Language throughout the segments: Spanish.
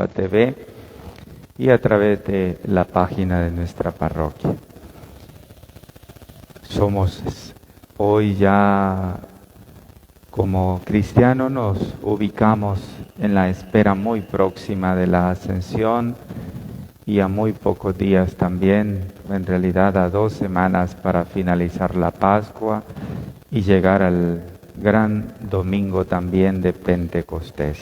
Nova TV y a través de la página de nuestra parroquia. Somos hoy ya como cristianos nos ubicamos en la espera muy próxima de la Ascensión y a muy pocos días también, en realidad a 2 semanas para finalizar la Pascua y llegar al gran domingo también de Pentecostés.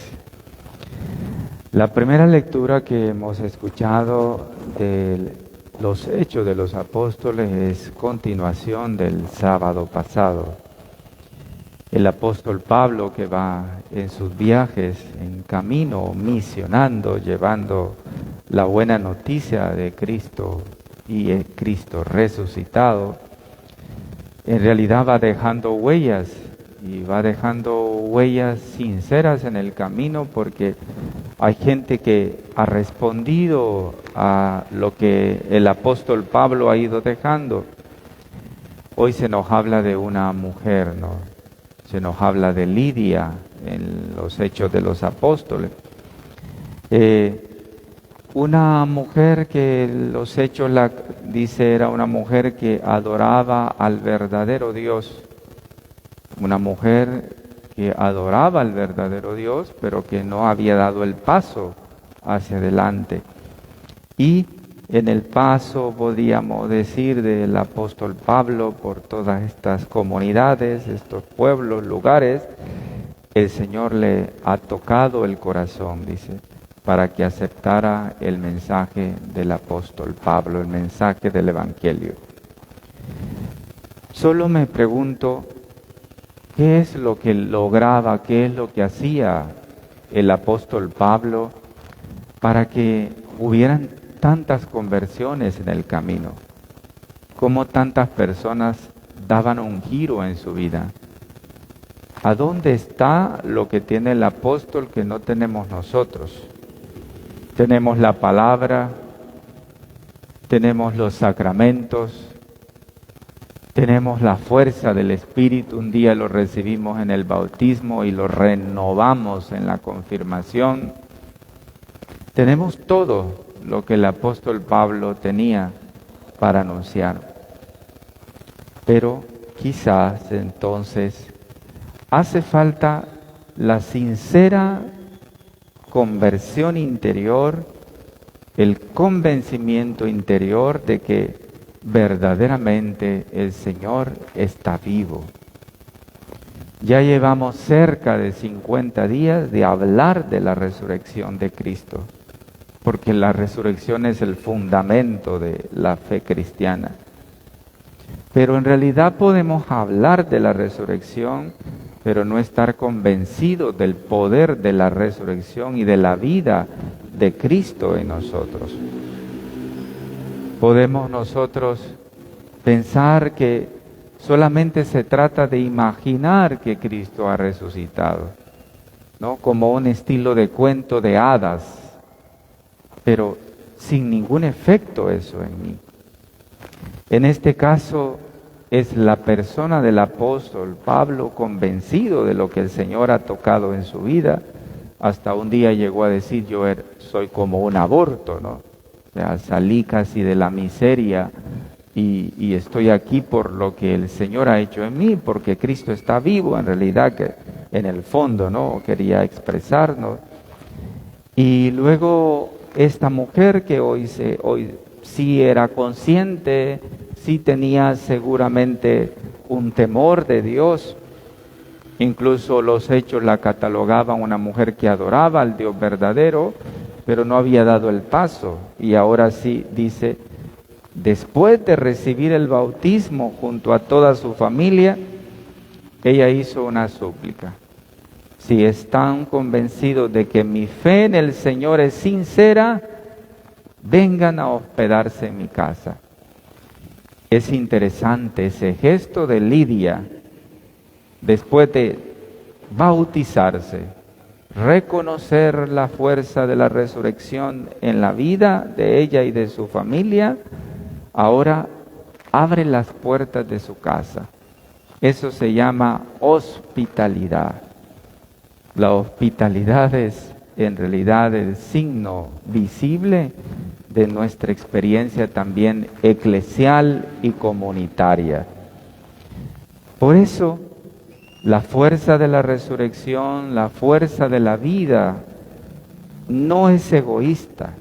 La primera lectura que hemos escuchado de los Hechos de los Apóstoles es continuación del sábado pasado. El apóstol Pablo, que va en sus viajes, en camino, misionando, llevando la buena noticia de Cristo y el Cristo resucitado, en realidad va dejando huellas, y va dejando huellas sinceras en el camino, porque hay gente que ha respondido a lo que el apóstol Pablo ha ido dejando. Hoy se nos habla de una mujer, ¿no? Se nos habla de Lidia en los Hechos de los Apóstoles. Una mujer que los Hechos dice era una mujer que adoraba al verdadero Dios. Una mujer que adoraba al verdadero Dios, pero que no había dado el paso hacia adelante. Y en el paso, podríamos decir, del apóstol Pablo por todas estas comunidades, estos pueblos, lugares, el Señor le ha tocado el corazón, dice, para que aceptara el mensaje del apóstol Pablo, el mensaje del Evangelio. Solo me pregunto, ¿qué es lo que lograba, qué es lo que hacía el apóstol Pablo para que hubieran tantas conversiones en el camino? ¿Cómo tantas personas daban un giro en su vida? ¿A dónde está lo que tiene el apóstol que no tenemos nosotros? Tenemos la palabra, tenemos los sacramentos, tenemos la fuerza del Espíritu, un día lo recibimos en el bautismo y lo renovamos en la confirmación. Tenemos todo lo que el apóstol Pablo tenía para anunciar. Pero quizás entonces hace falta la sincera conversión interior, el convencimiento interior de que verdaderamente el Señor está vivo. Ya llevamos cerca de 50 días de hablar de la resurrección de Cristo, porque la resurrección es el fundamento de la fe cristiana. Pero en realidad podemos hablar de la resurrección, pero no estar convencidos del poder de la resurrección y de la vida de Cristo en nosotros. Podemos nosotros pensar que solamente se trata de imaginar que Cristo ha resucitado, ¿no? Como un estilo de cuento de hadas, pero sin ningún efecto eso en mí. En este caso es la persona del apóstol Pablo convencido de lo que el Señor ha tocado en su vida. Hasta un día llegó a decir, yo soy como un aborto, ¿no? O sea, salí casi de la miseria y estoy aquí por lo que el Señor ha hecho en mí, porque Cristo está vivo, en realidad, que en el fondo, ¿no? Quería expresarnos. Y luego esta mujer que hoy sí era consciente, sí tenía seguramente un temor de Dios. Incluso los Hechos la catalogaban una mujer que adoraba al Dios verdadero, pero no había dado el paso. Y ahora sí dice, después de recibir el bautismo junto a toda su familia, ella hizo una súplica. Si están convencidos de que mi fe en el Señor es sincera, vengan a hospedarse en mi casa. Es interesante ese gesto de Lidia, después de bautizarse, reconocer la fuerza de la resurrección en la vida de ella y de su familia, ahora abre las puertas de su casa. Eso se llama hospitalidad. La hospitalidad es en realidad el signo visible de nuestra experiencia también eclesial y comunitaria. Por eso, la fuerza de la resurrección, la fuerza de la vida, no es egoísta.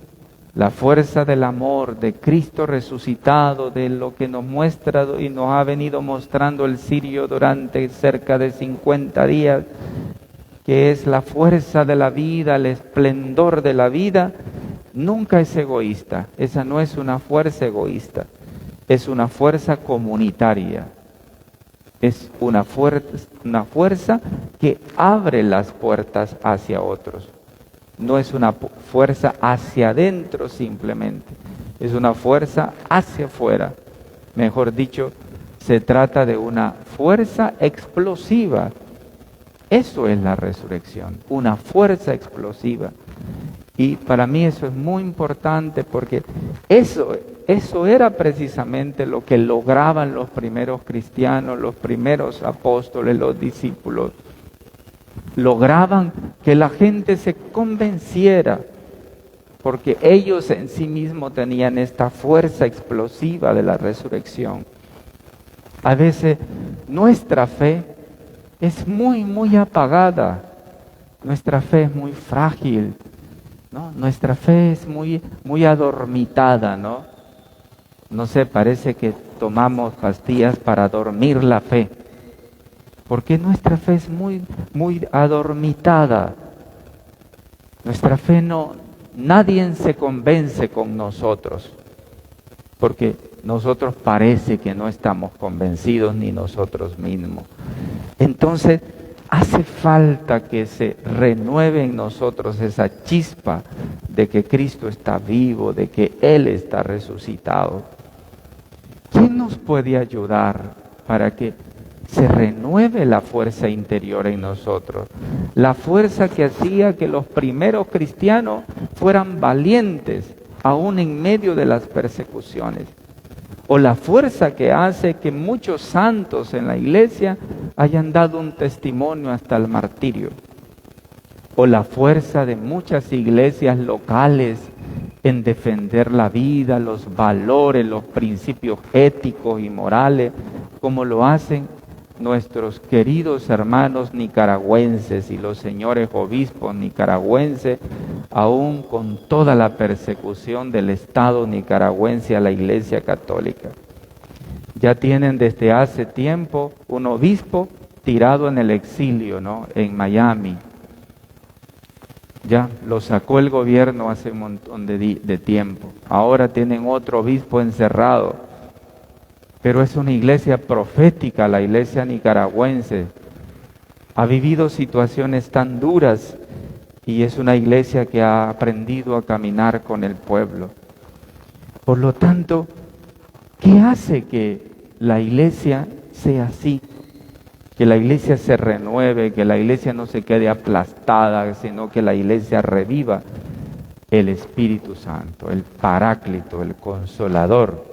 La fuerza del amor de Cristo resucitado, de lo que nos muestra y nos ha venido mostrando el Sirio durante cerca de 50 días, que es la fuerza de la vida, el esplendor de la vida, nunca es egoísta. Esa no es una fuerza egoísta, es una fuerza comunitaria. Es una fuerza que abre las puertas hacia otros. No es una fuerza hacia adentro simplemente, es una fuerza hacia afuera. Mejor dicho, se trata de una fuerza explosiva. Eso es la resurrección, una fuerza explosiva. Y para mí eso es muy importante porque eso era precisamente lo que lograban los primeros cristianos, los primeros apóstoles, los discípulos. Lograban que la gente se convenciera, porque ellos en sí mismos tenían esta fuerza explosiva de la resurrección. A veces nuestra fe es muy apagada, nuestra fe es muy frágil, ¿no? Nuestra fe es muy adormitada, ¿no? No sé, parece que tomamos pastillas para dormir la fe. Porque nuestra fe es muy adormitada. Nuestra fe nadie se convence con nosotros. Porque nosotros parece que no estamos convencidos ni nosotros mismos. Entonces, hace falta que se renueve en nosotros esa chispa de que Cristo está vivo, de que Él está resucitado. ¿Quién nos puede ayudar para que se renueve la fuerza interior en nosotros? La fuerza que hacía que los primeros cristianos fueran valientes, aún en medio de las persecuciones. O la fuerza que hace que muchos santos en la iglesia hayan dado un testimonio hasta el martirio. O la fuerza de muchas iglesias locales en defender la vida, los valores, los principios éticos y morales, como lo hacen nuestros queridos hermanos nicaragüenses y los señores obispos nicaragüenses, aún con toda la persecución del Estado nicaragüense a la Iglesia Católica. Ya tienen desde hace tiempo un obispo tirado en el exilio, ¿no? En Miami. Ya lo sacó el gobierno hace un montón de tiempo. Ahora tienen otro obispo encerrado. Pero es una iglesia profética, la iglesia nicaragüense. Ha vivido situaciones tan duras y es una iglesia que ha aprendido a caminar con el pueblo. Por lo tanto, ¿qué hace que la iglesia sea así? Que la iglesia se renueve, que la iglesia no se quede aplastada, sino que la iglesia reviva. El Espíritu Santo, el Paráclito, el Consolador,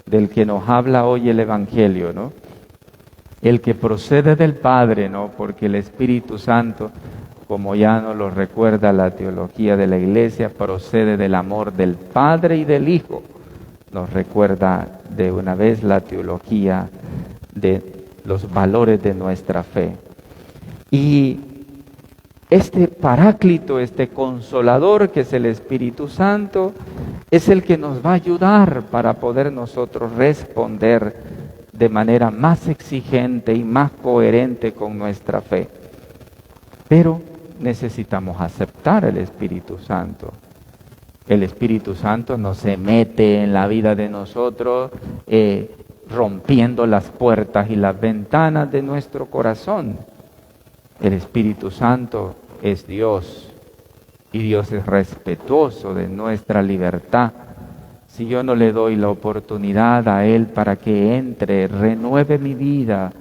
del que nos habla hoy el Evangelio, ¿no? El que procede del Padre, ¿no? Porque el Espíritu Santo, como ya nos lo recuerda la teología de la Iglesia, procede del amor del Padre y del Hijo. Nos recuerda de una vez la teología de los valores de nuestra fe. Y este Paráclito, este Consolador que es el Espíritu Santo, es el que nos va a ayudar para poder nosotros responder de manera más exigente y más coherente con nuestra fe. Pero necesitamos aceptar el Espíritu Santo. El Espíritu Santo no se mete en la vida de nosotros rompiendo las puertas y las ventanas de nuestro corazón. El Espíritu Santo es Dios y Dios es respetuoso de nuestra libertad. Si yo no le doy la oportunidad a Él para que entre, renueve mi vida,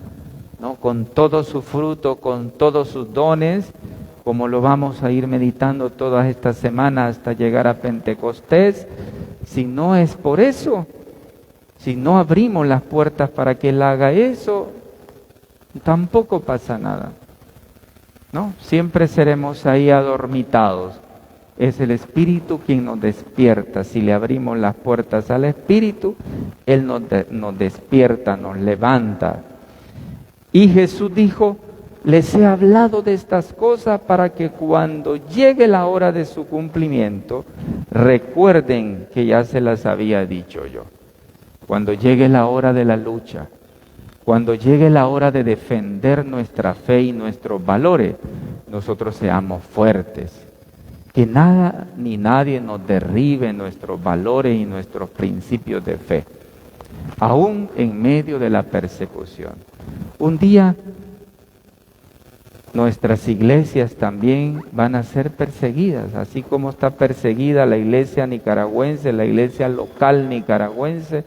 ¿no? Con todo su fruto, con todos sus dones, como lo vamos a ir meditando todas estas semanas hasta llegar a Pentecostés, si no es por eso, si no abrimos las puertas para que Él haga eso, tampoco pasa nada, ¿no? Siempre seremos ahí adormitados, Es el Espíritu quien nos despierta. Si le abrimos las puertas al Espíritu, Él nos despierta, nos levanta. Y Jesús dijo, les he hablado de estas cosas para que cuando llegue la hora de su cumplimiento, recuerden que ya se las había dicho yo. Cuando llegue la hora de la lucha, cuando llegue la hora de defender nuestra fe y nuestros valores, nosotros seamos fuertes. Que nada ni nadie nos derribe nuestros valores y nuestros principios de fe, aún en medio de la persecución. Un día nuestras iglesias también van a ser perseguidas, así como está perseguida la iglesia nicaragüense, la iglesia local nicaragüense,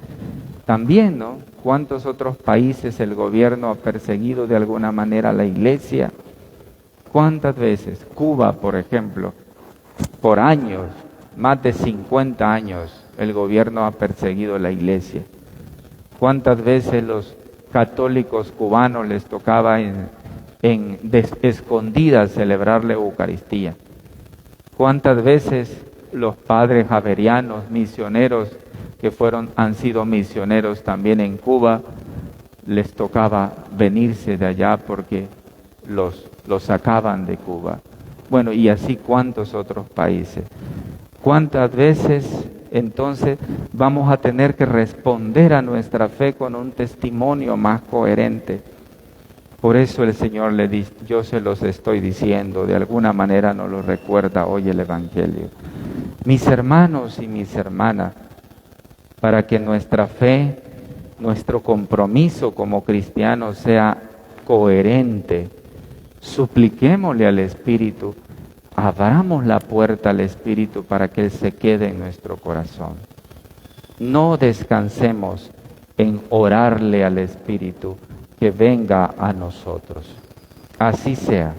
también, ¿no? ¿Cuántos otros países el gobierno ha perseguido de alguna manera a la iglesia? ¿Cuántas veces? Cuba, por ejemplo, por años, más de 50 años, el gobierno ha perseguido a la iglesia. ¿Cuántas veces los católicos cubanos les tocaba en escondidas celebrar la Eucaristía? ¿Cuántas veces los padres javerianos, misioneros, que han sido misioneros también en Cuba, les tocaba venirse de allá porque los sacaban de Cuba? Bueno, y así cuántos otros países. ¿Cuántas veces entonces vamos a tener que responder a nuestra fe con un testimonio más coherente? Por eso el Señor le dice, yo se los estoy diciendo, de alguna manera nos lo recuerda hoy el Evangelio. Mis hermanos y mis hermanas, para que nuestra fe, nuestro compromiso como cristianos sea coherente, supliquémosle al Espíritu, abramos la puerta al Espíritu para que Él se quede en nuestro corazón. No descansemos en orarle al Espíritu que venga a nosotros. Así sea.